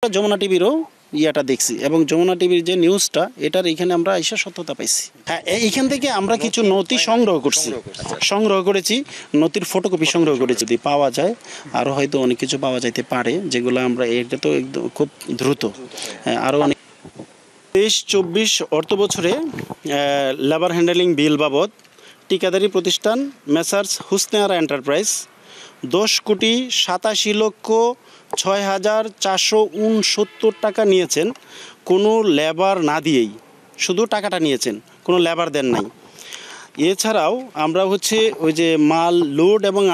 যমুনা টিভিরও ইয়াটা দেখছি এবং যমুনা টিভির যে নিউজটা এটার এখানে আমরা এসে সত্যতা পাইছি। হ্যাঁ, এইখান থেকে আমরা কিছু নথি সংগ্রহ করেছি, নথির ফটোকপি সংগ্রহ করেছি। যদি পাওয়া যায় আরও হয়তো অনেক কিছু পাওয়া যাইতে পারে, যেগুলো আমরা এটা তো একদম খুব দ্রুত আরও অনেক 23-24 অর্থ বছরে লেবার হ্যান্ডেলিং বিল বাবদ ঠিকাদারি প্রতিষ্ঠান মেসার্স হুসনে আরা এন্টারপ্রাইজ 10,87,6,469 টাকা নিয়েছেন, কোনো লেবার না দিয়েই, শুধু টাকাটা নিয়েছেন, কোনো লেবার দেন নাই। এছাড়াও আমরা ওই যে মাল লোড এবং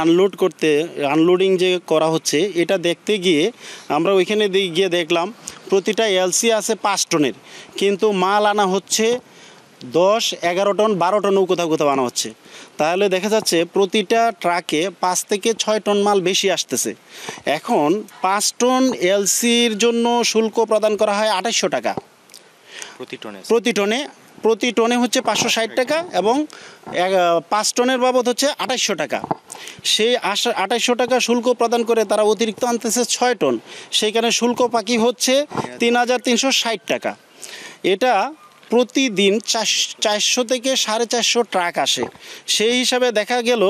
আনলোডিং যে করা হচ্ছে এটা দেখতে গিয়ে আমরা ওইখানে গিয়ে দেখলাম প্রতিটা এলসি আছে 5 টনের, কিন্তু মাল আনা হচ্ছে 10, 11 টন, 12 টনও কোথাও আনা হচ্ছে। তাহলে দেখা যাচ্ছে প্রতিটা ট্রাকে 5 থেকে 6 টন মাল বেশি আসতেছে। এখন 5 টন এলসির জন্য শুল্ক প্রদান করা হয় 2800 টাকা প্রতি টনে হচ্ছে 560 টাকা এবং 5 টনের বাবদ হচ্ছে 2800 টাকা। সেই 2800 টাকা শুল্ক প্রদান করে তারা অতিরিক্ত আনতেছে 6 টন, সেইখানে শুল্ক বাকি হচ্ছে 3,360 টাকা। এটা প্রতিদিন 400 থেকে 450 ট্রাক আসে। সেই হিসাবে দেখা গেল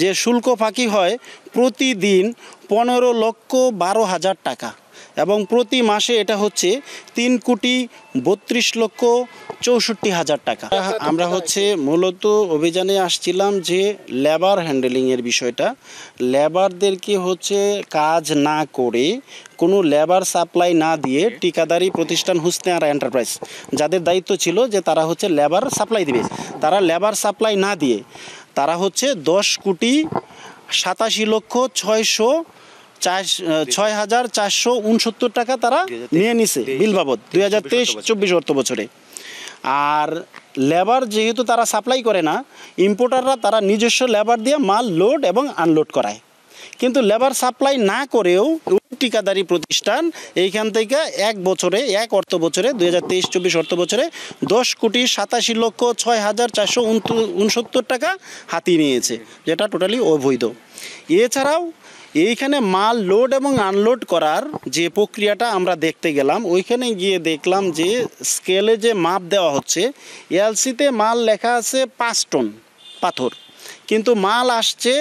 যে শুল্ক ফাঁকি হয় প্রতিদিন 15,12,000 টাকা এবং প্রতি মাসে এটা হচ্ছে 3,32,64,000 টাকা। আমরা মূলত অভিযানে আসছিলাম যে লেবার হ্যান্ডেলিংয়ের বিষয়টা, লেবারদেরকে কাজ না করে কোনো লেবার সাপ্লাই না দিয়ে ঠিকাদারি প্রতিষ্ঠান হুসনে আরা এন্টারপ্রাইজ যাদের দায়িত্ব ছিল যে তারা লেবার সাপ্লাই দিবে, তারা লেবার সাপ্লাই না দিয়ে তারা 10,67,6,469 টাকা তারা নিয়ে নিছে বিল বাবদ 2023-24 অর্থ বছরে। আর লেবার যেহেতু তারা সাপ্লাই করে না, ইম্পোর্টাররা তারা নিজস্ব লেবার দিয়ে মাল লোড এবং আনলোড করায়, কিন্তু লেবার সাপ্লাই না করেও ঠিকাদারি প্রতিষ্ঠান এইখান থেকে এক অর্থ বছরে 2023-24 অর্থ বছরে 10,87,6,469 টাকা হাতিয়ে নিয়েছে, যেটা টোটালি অবৈধ। এছাড়াও এইখানে মাল লোড এবং আনলোড করার যে প্রক্রিয়াটা আমরা দেখতে গেলাম, ওইখানে গিয়ে দেখলাম যে স্কেলে যে মাপ দেওয়া হচ্ছে, এলসিতে মাল লেখা আছে 5 টন পাথর, কিন্তু মাল আসছে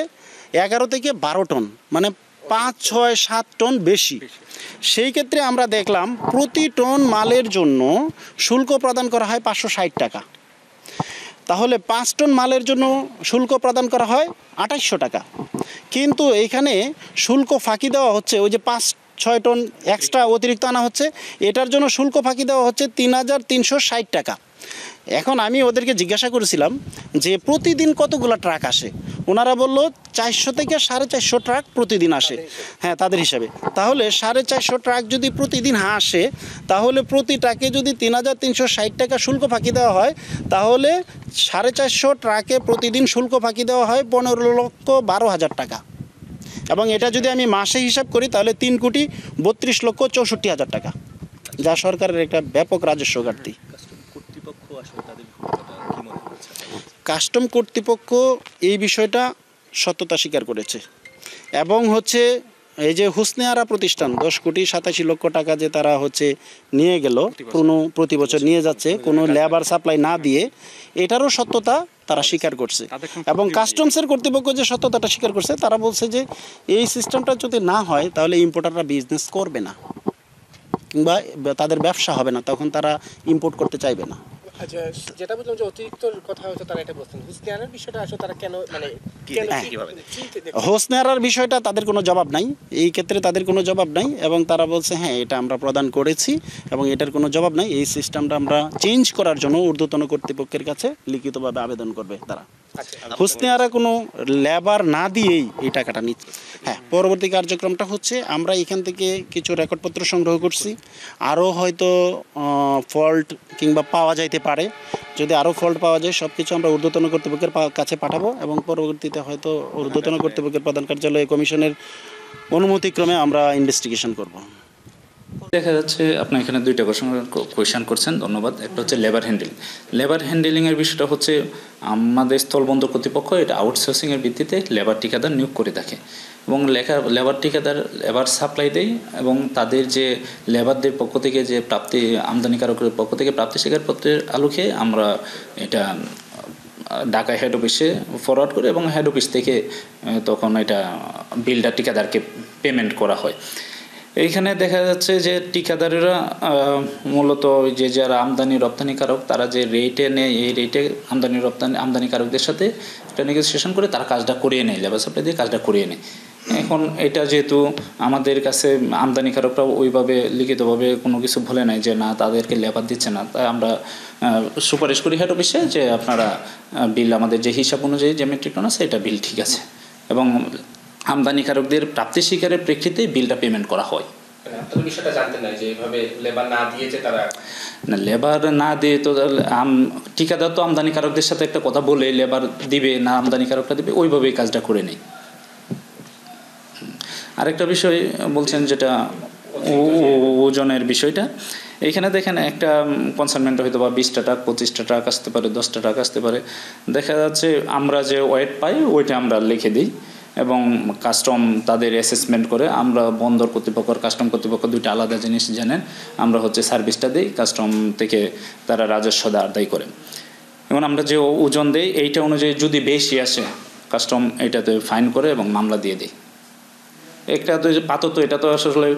11 থেকে 12 টন, মানে 5, 6, 7 টন বেশি। সেই ক্ষেত্রে আমরা দেখলাম প্রতি টন মালের জন্য শুল্ক প্রদান করা হয় 560 টাকা। তাহলে 5 টন মালের জন্য শুল্ক প্রদান করা হয় 2800 টাকা, কিন্তু এইখানে শুল্ক ফাঁকি দেওয়া হচ্ছে ওই যে 5-6 টন এক্সট্রা অতিরিক্ত আনা হচ্ছে, এটার জন্য শুল্ক ফাঁকি দেওয়া হচ্ছে 3,360 টাকা। এখন আমি ওদেরকে জিজ্ঞাসা করেছিলাম যে প্রতিদিন কতগুলো ট্রাক আসে, ওনারা বলল 400 থেকে 450 ট্রাক প্রতিদিন আসে। হ্যাঁ, তাদের হিসাবে তাহলে 450 ট্রাক যদি প্রতিদিন আসে, তাহলে প্রতি ট্রাকে যদি 3,360 টাকা শুল্ক ফাঁকি দেওয়া হয়, তাহলে 450 ট্রাকে প্রতিদিন শুল্ক ফাঁকি দেওয়া হয় 15,12,000 টাকা। এবং এটা যদি আমি মাসে হিসাব করি তাহলে 3,32,64,000 টাকা, যা সরকারের একটা ব্যাপক রাজস্ব ঘাটতি। কাস্টম কর্তৃপক্ষ এই বিষয়টা সত্যতা স্বীকার করেছে এবং এই যে হুসনে আরা প্রতিষ্ঠান 10,87,00,000 টাকা যে তারা নিয়ে গেল, প্রতি বছর নিয়ে যাচ্ছে কোনো লেবার সাপ্লাই না দিয়ে, এটারও সত্যতা তারা স্বীকার করছে। এবং কাস্টমসের কর্তৃপক্ষ যে সত্যতাটা স্বীকার করছে, তারা বলছে যে এই সিস্টেমটা যদি না হয় তাহলে ইম্পোর্টাররা বিজনেস করবে না কিংবা তাদের ব্যবসা হবে না, তখন তারা ইম্পোর্ট করতে চাইবে না। আচ্ছা, যেটা বললাম যে অতিরিক্ত কথা তারা এটা বলছেন, হুসনে আরার বিষয়টা আসলে তারা কেন হোসনে আরার বিষয়টা তাদের কোনো জবাব নাই, এই ক্ষেত্রে তাদের কোনো জবাব নাই এবং তারা বলছে হ্যাঁ এটা আমরা প্রদান করেছি এবং এটার কোনো জবাব নাই, এই সিস্টেমটা আমরা চেঞ্জ করার জন্য ঊর্ধ্বতন কর্তৃপক্ষের কাছে লিখিতভাবে আবেদন করবে তারা। হোসনে আরা কোনো লেবার না দিয়েই এই টাকাটা নিচ্ছে। হ্যাঁ, পরবর্তী কার্যক্রমটা আমরা এখান থেকে কিছু রেকর্ডপত্র সংগ্রহ করছি, আরও হয়তো ফল্ট কিংবা পাওয়া যাইতে পারে, যদি আরও ফল্ট পাওয়া যায় সব কিছু আমরা ঊর্ধ্বতন কর্তৃপক্ষের কাছে পাঠাবো এবং পরবর্তীতে হয়তো ঊর্ধ্বতন কর্তৃপক্ষের প্রধান কার্যালয়ে কমিশনের অনুমতিক্রমে আমরা ইনভেস্টিগেশন করব। দেখা যাচ্ছে আপনি এখানে দুইটা কোয়েশ্চেন করছেন, ধন্যবাদ। একটা লেবার হ্যান্ডেলিংয়ের বিষয়টা আমাদের স্থলবন্দর কর্তৃপক্ষ এটা আউটসোর্সিংয়ের ভিত্তিতে লেবার ঠিকাদার নিয়োগ করে থাকে এবং লেবার ঠিকাদার লেবার সাপ্লাই দেয় এবং তাদের যে লেবারদের পক্ষ থেকে যে আমদানিকারকের পক্ষ থেকে প্রাপ্তি স্বীকারপত্রের আলোকে আমরা এটা ঢাকা হেড অফিসে ফরওয়ার্ড করে এবং হেড অফিস থেকে তখন এটা বিলটা ঠিকাদারকে পেমেন্ট করা হয়। এইখানে দেখা যাচ্ছে যে ঠিকাদারেরা মূলত যে যারা আমদানি রপ্তানিকারক তারা যে রেটে নেয় এই রেটে আমদানিকারকদের সাথে একটা নেগোসিয়েশন করে তারা কাজটা করিয়ে নেয়, লেবার সাপ্লাই দিয়ে কাজটা করিয়ে নেয়। এখন এটা যেহেতু আমাদের কাছে আমদানিকারকরাও ওইভাবে লিখিতভাবে কোনো কিছু বলে নাই যে না তাদেরকে লেবার দিচ্ছে না, তাই আমরা সুপারিশ করি হেড অফিসে যে আপনারা বিল আমাদের যে হিসাব অনুযায়ী যে মেট্রিক টন আছে এটা বিল ঠিক আছে এবং আমদানিকারকদের প্রাপ্তি স্বীকারের প্রেক্ষিতে বিলটা পেমেন্ট করা হয়। আপনারা বিষয়টা জানতেন না যে এইভাবে লেবার না দিয়েছে তারা? না, লেবার না দিয়ে তো ঠিকাদার তো আমদানিকারকদের সাথে একটা কথা বলে লেবার দিবে না আমদানিকারকরা দিবে ওইভাবেই কাজটা করে নেই। আরেকটা বিষয় বলছেন যেটা ওজনের বিষয়টা, এইখানে দেখেন একটা কনসাইনমেন্ট হয়তো বা 20টা ট্রাক 25টা ট্রাক আসতে পারে, 10টা ট্রাক আসতে পারে। দেখা যাচ্ছে আমরা যে ওয়েট পাই ওইটা আমরা লিখে দিই এবং কাস্টম তাদের অ্যাসেসমেন্ট করে। আমরা বন্দর কর্তৃপক্ষ কাস্টম কর্তৃপক্ষ দুইটা আলাদা জিনিস জানেন, আমরা সার্ভিসটা দিই, কাস্টম থেকে তারা রাজস্ব আদায় করে। এবং আমরা যে ওজন দিই এইটা অনুযায়ী যদি বেশি আসে কাস্টম এইটাতে ফাইন করে এবং মামলা দিয়ে দিই। একটা তো পাথর তো এটা তো আসলে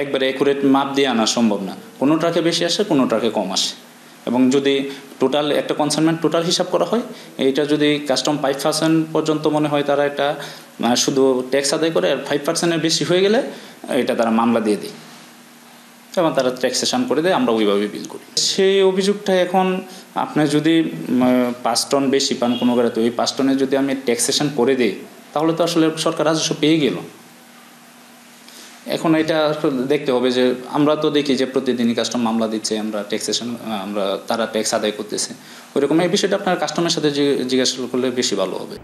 একবারে অ্যাকুরেট মাপ দিয়ে আনা সম্ভব না, কোনো ট্রাকে বেশি আসে কোনো ট্রাকে কম আসে। এবং যদি টোটাল একটা কনসাইনমেন্ট টোটাল হিসাব করা হয় এইটা যদি কাস্টম 5% পর্যন্ত মনে হয় তারা এটা শুধু ট্যাক্স আদায় করে আর 5%-এর বেশি হয়ে গেলে এটা তারা মামলা দিয়ে দেয় এবং তারা ট্যাক্সেশন করে দেয়, আমরা ওইভাবে বিল করি। সেই অভিযোগটা এখন আপনি যদি 5 টন বেশি পান কোনো গাড়িতে, ওই 5 টনে যদি আমি ট্যাক্সেশন করে দিই তাহলে তো আসলে সরকার রাজস্ব পেয়ে গেল। এখন এটা দেখতে হবে যে আমরা তো দেখি যে প্রতিদিনই কাস্টম মামলা দিচ্ছে, তারা ট্যাক্স আদায় করতেছে, ওইরকম এই বিষয়টা আপনার কাস্টমের সাথে জিজ্ঞাসা করলে বেশি ভালো হবে।